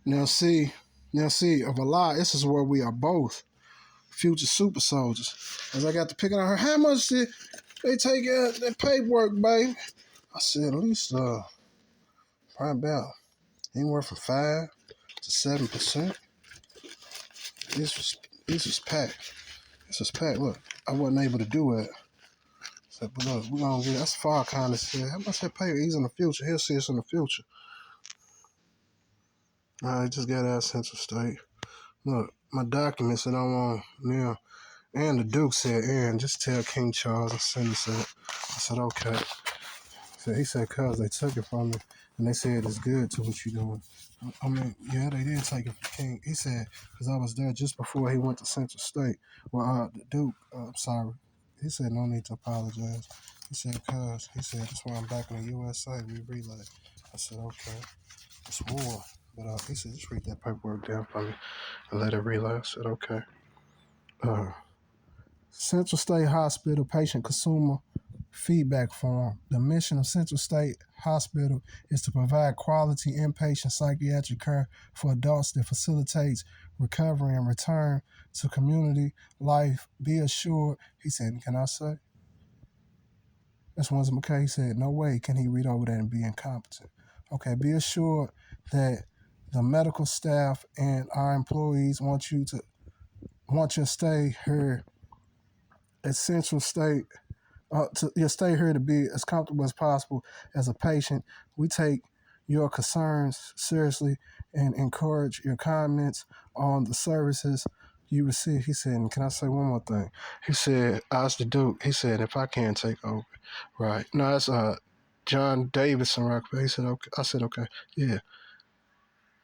Now see, of a lie, this is where we are both future super soldiers. As I got to picking on her, how much did they take out that paperwork, babe? I said, at least, probably about anywhere from 5 to 7%. This was packed. This was packed. Look, I wasn't able to do it. So, but look, we're gonna get, that's far kind of said. How much that paper? He's in the future. He'll see us in the future. I just got out of Central State. Look, my documents that I want now. And the Duke said, Aaron, just tell King Charles and send us that. I said, okay. So he said, cuz they took it from me and they said it's good to what you doing. I mean, yeah, they did take it from King. He said, because I was there just before he went to Central State. Well, the Duke, I'm sorry. He said, no need to apologize. He said, cuz, he said, that's why I'm back in the USA. We relay. I said, okay. It's war. But he said, just read that paperwork down for me and let it relay. I said, okay. Central State Hospital Patient Consumer Feedback Form. The mission of Central State Hospital is to provide quality inpatient psychiatric care for adults that facilitates recovery and return to community life. Be assured, he said, can I say? That's one of McKay. He said, no way can he read over that and be incompetent. Okay, be assured that the medical staff and our employees want you to stay here at Central State, you stay here to be as comfortable as possible as a patient. We take your concerns seriously and encourage your comments on the services you receive. He said, and can I say one more thing? He said, ask the Duke. He said, if I can take over. Right. No, it's John Davidson, right? He said, okay. I said, okay. Yeah.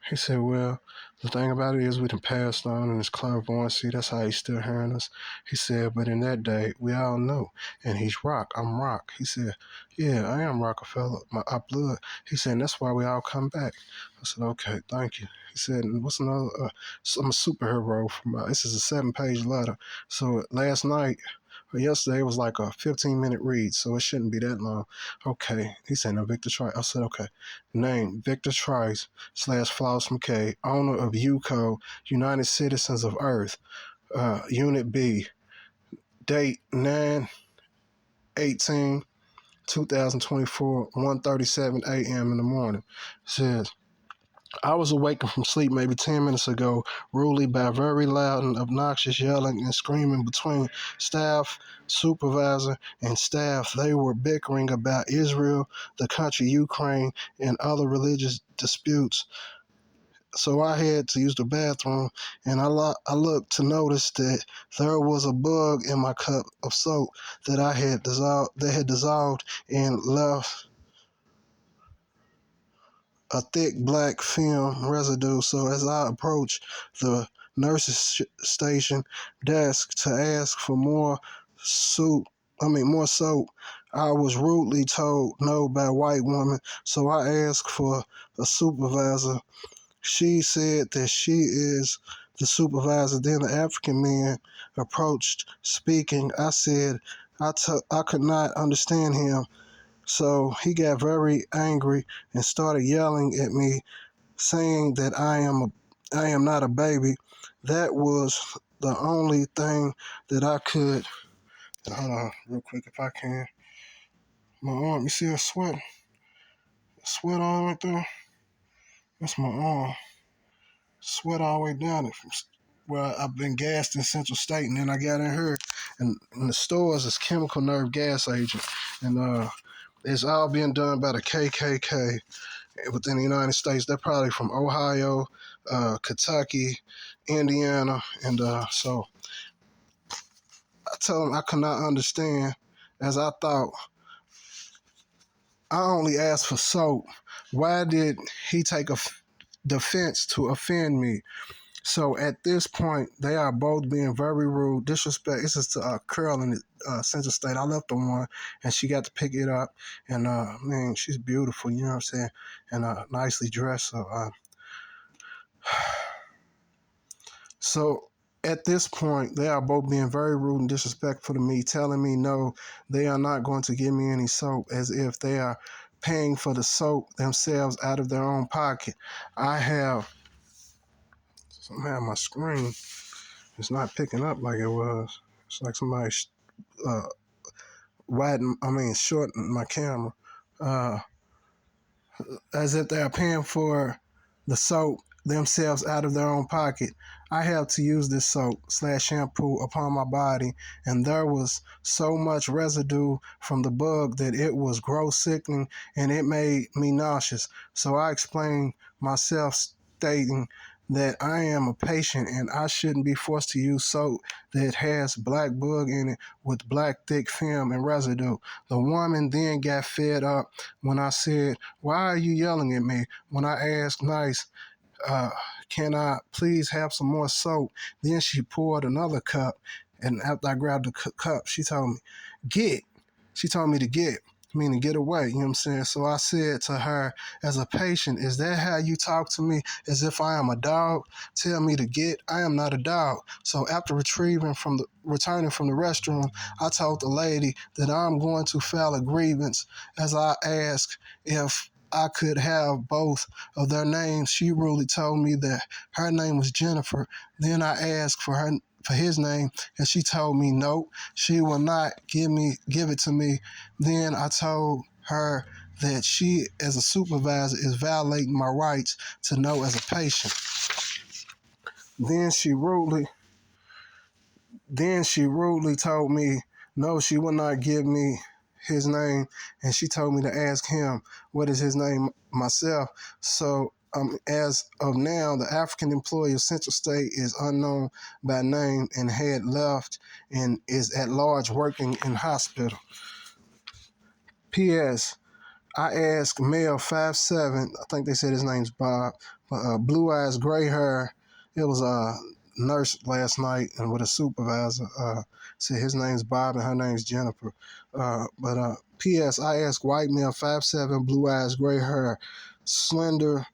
He said, well, the thing about it is we done passed on in his clairvoyancy. That's how he's still hearing us. He said, but in that day, we all know. And he's rock. I'm rock. He said, yeah, I am Rockefeller. My blood. He said, and that's why we all come back. I said, okay, thank you. He said, and what's another? I'm a superhero. This is a 7-page letter. So last night, yesterday, it was like a 15-minute read, so it shouldn't be that long. Okay. He said, no, Victor Trice. I said, okay. Name, Victor Trice / Floss McKay, owner of UCO, United Citizens of Earth, Unit B, date 9/18/2024, 1:37 a.m. in the morning. It says, I was awakened from sleep maybe 10 minutes ago, rudely by very loud and obnoxious yelling and screaming between staff, supervisor, and staff. They were bickering about Israel, the country Ukraine, and other religious disputes. So I had to use the bathroom, and I looked to notice that there was a bug in my cup of soap that had dissolved and left a thick black film residue. So as I approached the nurse's station desk to ask for more soap, I was rudely told no by a white woman. So I asked for a supervisor. She said that she is the supervisor. Then the African man approached speaking. I said I could not understand him. So he got very angry and started yelling at me, saying that I am not a baby. That was the only thing that I could. Hold on, real quick, if I can. My arm, you see a sweat all right there? That's my arm. Sweat all the way down it. Well, I've been gassed in Central State, and then I got in here, and in the stores, it's chemical nerve gas agent, and it's all being done by the KKK within the United States. They're probably from Ohio, Kentucky, Indiana, and so I told them I could not understand, as I thought I only asked for soap. Why did he take defense to offend me? So at this point, they are both being very rude, disrespect. This is to Curl in Central State. I left the one, and she got to pick it up. And man, she's beautiful. You know what I'm saying? And nicely dressed. So at this point, they are both being very rude and disrespectful to me, telling me no, they are not going to give me any soap, as if they are paying for the soap themselves out of their own pocket. I have Somehow my screen is not picking up like it was. It's like somebody shortened my camera. As if they're paying for the soap themselves out of their own pocket. I have to use this soap/shampoo upon my body, and there was so much residue from the bug that it was gross, sickening, and it made me nauseous. So I explained myself, stating that I am a patient and I shouldn't be forced to use soap that has black bug in it with black thick film and residue. The woman then got fed up when I said, "Why are you yelling at me?" When I asked nice, "Can I please have some more soap?" Then she poured another cup, and after I grabbed the cup, she told me, "Get." She told me to get, meaning get away, you know what I'm saying? So I said to her, as a patient, "Is that how you talk to me, as if I am a dog? Tell me to get. I am not a dog." So after returning from the restroom, I told the lady that I'm going to file a grievance, as I asked if I could have both of their names. She rudely told me that her name was Jennifer. Then I asked for his name, and she told me no, she will not give it to me. Then I told her that she, as a supervisor, is violating my rights to know as a patient. Then she rudely told me no, she will not give me his name, and she told me to ask him what is his name myself. So as of now, the African employee of Central State is unknown by name and had left and is at large working in hospital. P.S. I asked male 5'7", I think they said his name's Bob, blue eyes, gray hair. It was a nurse last night and with a supervisor. Said his name's Bob and her name's Jennifer. P.S. I asked white male 5'7", blue eyes, gray hair, slender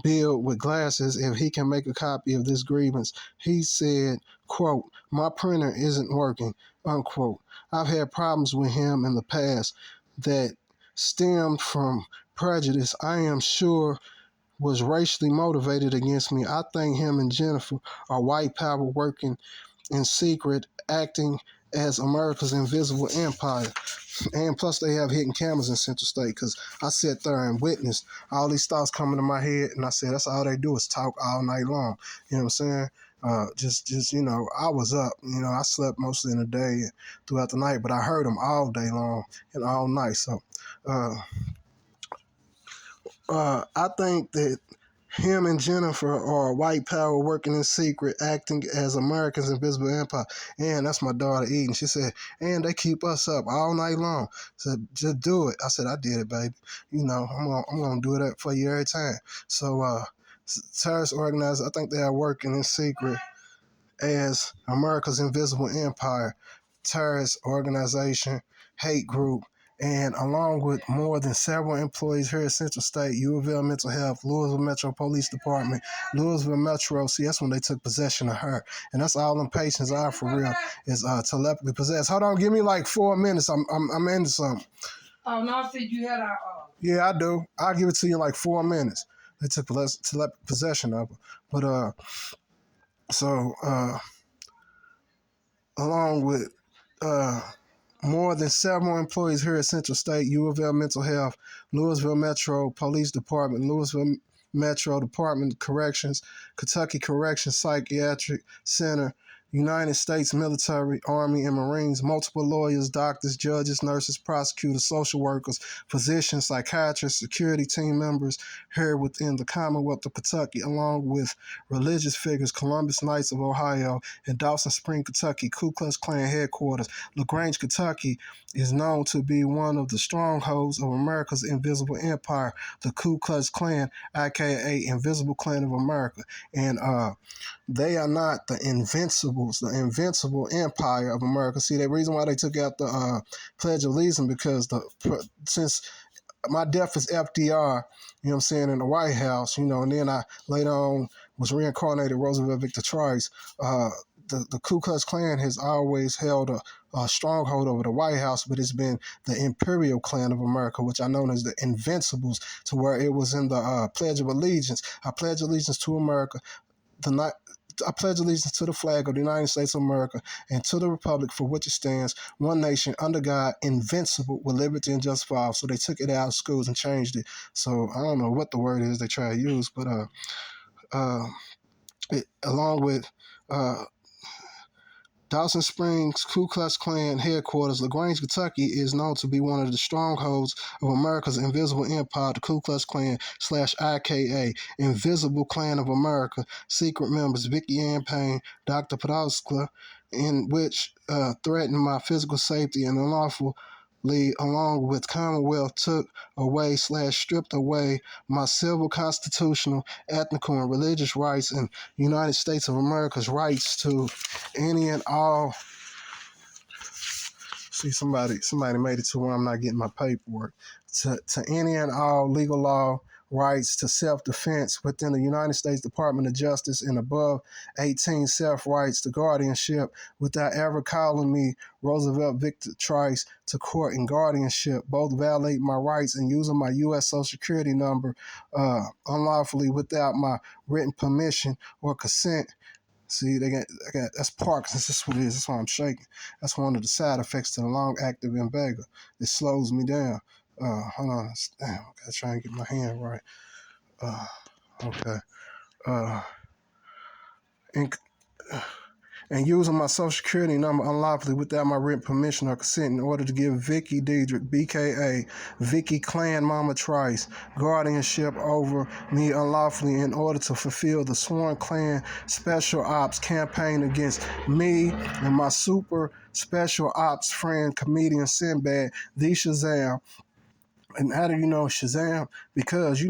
build with glasses if he can make a copy of this grievance. He said, quote, "My printer isn't working," unquote. I've had problems with him in the past that stemmed from prejudice I am sure was racially motivated against me. I think him and Jennifer are white power working in secret, acting as America's invisible empire. And plus they have hidden cameras in Central State, because I sat there and witnessed all these thoughts coming to my head, and I said that's all they do is talk all night long. You know what I'm saying? Just I was up. I slept mostly in the day and throughout the night, but I heard them all day long and all night. So I think that him and Jennifer are white power working in secret, acting as America's invisible empire. And that's my daughter Eden. She said, "And they keep us up all night long." Said, "Just do it." I said, "I did it, baby. I'm gonna do it for you every time." So terrorist organizers, I think they are working in secret as America's invisible empire, terrorist organization, hate group, and along with more than several employees here at Central State, U of L Mental Health, Louisville Metro Police Department, Louisville Metro. See, that's when they took possession of her. And that's all them patients are for real, is telepathy possessed. Hold on, give me like 4 minutes. I'm into something. Oh, no, I said you had our... Yeah, I do. I'll give it to you in like 4 minutes. They took possession of her. But, along with more than several employees here at Central State, U of L Mental Health, Louisville Metro Police Department, Louisville Metro Department of Corrections, Kentucky Corrections Psychiatric Center, United States Military, Army, and Marines, multiple lawyers, doctors, judges, nurses, prosecutors, social workers, physicians, psychiatrists, security team members here within the Commonwealth of Kentucky, along with religious figures, Columbus Knights of Ohio, and Dawson Spring, Kentucky, Ku Klux Klan headquarters. LaGrange, Kentucky is known to be one of the strongholds of America's invisible empire, the Ku Klux Klan, aka Invisible Klan of America. And they are not the invincibles, the invincible empire of America. See, the reason why they took out the Pledge of Allegiance, because since my death is FDR, you know what I'm saying, in the White House, and then I later on was reincarnated Roosevelt Victor Trice. The Ku Klux Klan has always held a stronghold over the White House, but it's been the Imperial Klan of America, which I know as the Invincibles, to where it was in the Pledge of Allegiance. I pledge allegiance to America, I pledge allegiance to the flag of the United States of America and to the republic for which it stands, one nation, under God, invincible, with liberty and justice for all. So they took it out of schools and changed it. So I don't know what the word is they try to use, but along with Dawson Springs Ku Klux Klan headquarters, LaGrange, Kentucky, is known to be one of the strongholds of America's invisible empire, the Ku Klux Klan / IKA, Invisible Klan of America, secret members Vicky Ann Payne, Dr. Podolska, in which threatened my physical safety and unlawfully, along with Commonwealth, took away / stripped away my civil, constitutional, ethnical, and religious rights, and United States of America's rights to any and all. See, somebody made it to where I'm not getting my paperwork. To any and all legal law rights to self-defense within the United States Department of Justice, and above 18 self-rights to guardianship without ever calling me Roosevelt Victor Trice to court in guardianship, both violate my rights and using my U.S. Social Security number unlawfully without my written permission or consent. See, they got that's Parkinson's. That's what it is. That's why I'm shaking. That's one of the side effects to the long active invega. It slows me down. Hold on. Damn, I gotta try and get my hand right. Okay. And, and using my social security number unlawfully without my written permission or consent in order to give Vicky Diedrich, BKA, Vicky Clan Mama Trice, guardianship over me unlawfully in order to fulfill the sworn Klan special ops campaign against me and my super special ops friend, comedian Sinbad, the Shazam. And how do you know Shazam? Because,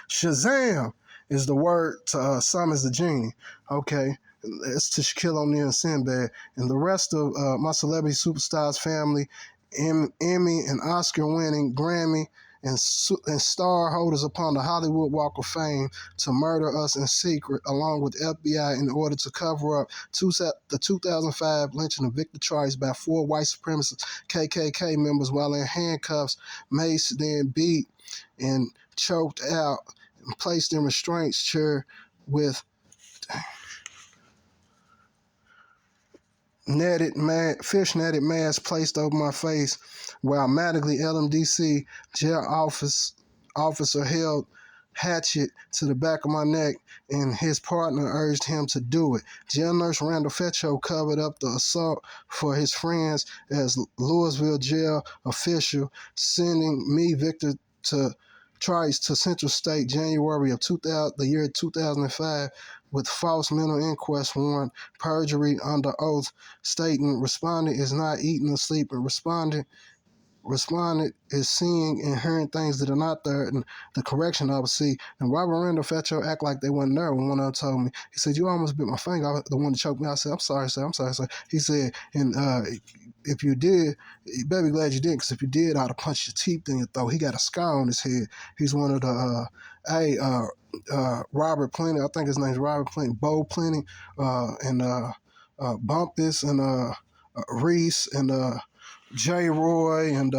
Shazam is the word to summons the genie. Okay? It's to Shaquille O'Neal and Sinbad. And the rest of my celebrity superstars family, Emmy and Oscar winning, Grammy, and star holders upon the Hollywood Walk of Fame, to murder us in secret along with FBI in order to cover up the 2005 lynching of Victor Trice by 4 white supremacist KKK members while in handcuffs, maced, then beat and choked out and placed in restraints chair with fish netted mask placed over my face, while madly LMDC jail officer held hatchet to the back of my neck, and his partner urged him to do it. Jail nurse Randall Fetcho covered up the assault for his friends as Louisville jail official, sending me, Victor, to Trice to Central State January of the year 2005 with false mental inquest warrant, perjury under oath, stating respondent is not eating or sleeping. Respondent is seeing and hearing things that are not there, and the correction officer. And Robert Randall Fetcho act like they wasn't there when one of them told me. He said, "You almost bit my finger." The one that choked me. I said, "I'm sorry, sir. I'm sorry, sir." He said, and if you did, you better be glad you did, because if you did, I'd have punched your teeth in your throat. He got a scar on his head. He's one of the Robert Plenty. I think his name's Robert Plenty, Bo Plenty, and Bumpus, and Reese, and J. Roy, and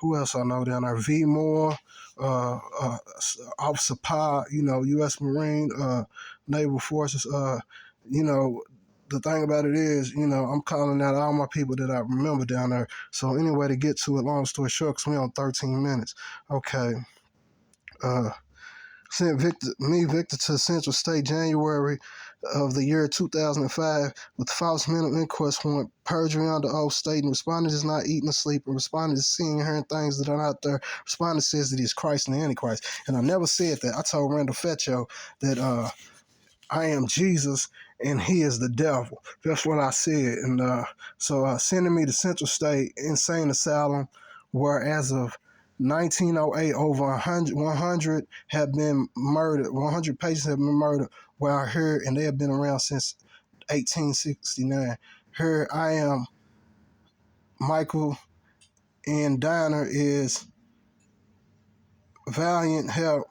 who else I know down there? V. Moore, Officer Pa, U.S. Marine, Naval Forces. The thing about it is, I'm calling out all my people that I remember down there. So anyway, to get to it, long story short, because we're on 13 minutes. Okay. Sent Victor, to Central State January of the year 2005 with false mental inquest warrant, perjury under oath, stating respondent is not eating or sleeping. Respondent is seeing and hearing things that are not there. Respondent says that he's Christ and the Antichrist. And I never said that. I told Randall Fetcho that I am Jesus and he is the devil. That's what I said. And so sending me to Central State Insane Asylum, where as of 1908, over 100 have been murdered. 100 patients have been murdered, where I heard, and they have been around since 1869. Here I am, Michael, and Diner is valiant help